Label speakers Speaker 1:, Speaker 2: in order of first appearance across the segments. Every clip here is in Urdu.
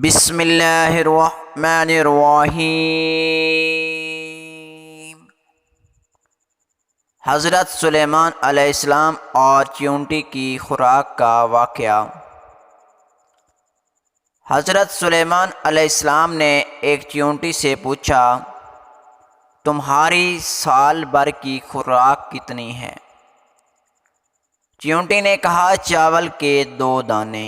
Speaker 1: بسم اللہ الرحمن الرحیم۔ حضرت سلیمان علیہ السلام اور چیونٹی کی خوراک کا واقعہ۔ حضرت سلیمان علیہ السلام نے ایک چیونٹی سے پوچھا، تمہاری سال بھر کی خوراک کتنی ہے؟ چیونٹی نے کہا، چاول کے 2 دانے۔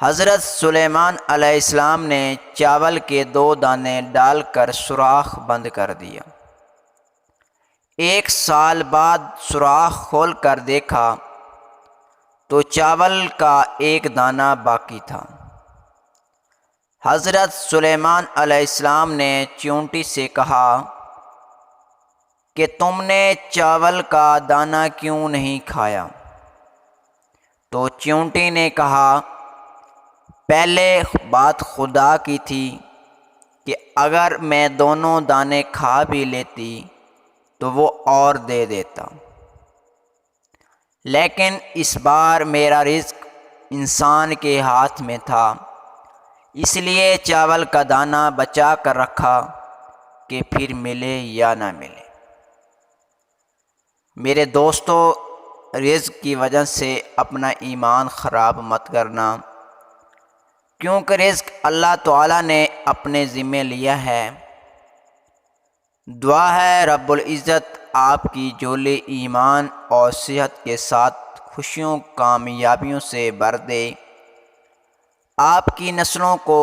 Speaker 1: حضرت سلیمان علیہ السلام نے چاول کے 2 دانے ڈال کر سوراخ بند کر دیا۔ 1 سال بعد سوراخ کھول کر دیکھا تو چاول کا 1 دانہ باقی تھا۔ حضرت سلیمان علیہ السلام نے چیونٹی سے کہا کہ تم نے چاول کا دانہ کیوں نہیں کھایا؟ تو چیونٹی نے کہا، پہلے بات خدا کی تھی کہ اگر میں دونوں دانے کھا بھی لیتی تو وہ اور دے دیتا، لیکن اس بار میرا رزق انسان کے ہاتھ میں تھا، اس لیے چاول کا دانہ بچا کر رکھا کہ پھر ملے یا نہ ملے۔ میرے دوستو، رزق کی وجہ سے اپنا ایمان خراب مت کرنا، کیونکہ رزق اللہ تعالیٰ نے اپنے ذمے لیا ہے۔ دعا ہے رب العزت آپ کی جھولی ایمان اور صحت کے ساتھ خوشیوں کامیابیوں سے بھر دے، آپ کی نسلوں کو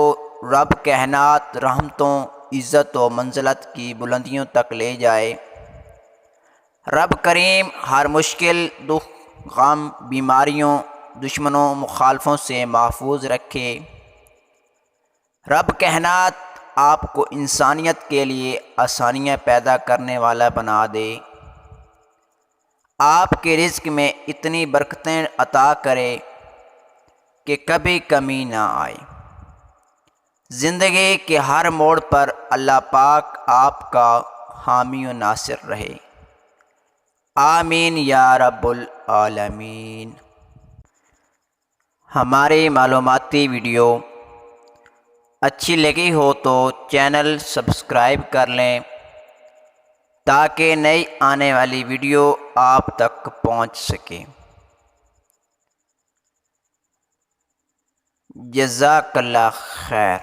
Speaker 1: رب کائنات رحمتوں، عزت و منزلت کی بلندیوں تک لے جائے۔ رب کریم ہر مشکل، دکھ، غم، بیماریوں، دشمنوں، مخالفوں سے محفوظ رکھے۔ رب کائنات آپ کو انسانیت کے لیے آسانیاں پیدا کرنے والا بنا دے، آپ کے رزق میں اتنی برکتیں عطا کرے کہ کبھی کمی نہ آئے۔ زندگی کے ہر موڑ پر اللہ پاک آپ کا حامی و ناصر رہے، آمین یا رب العالمین۔ ہماری معلوماتی ویڈیو اچھی لگی ہو تو چینل سبسکرائب کر لیں تاکہ نئی آنے والی ویڈیو آپ تک پہنچ سکے۔ جزاک اللہ خیر۔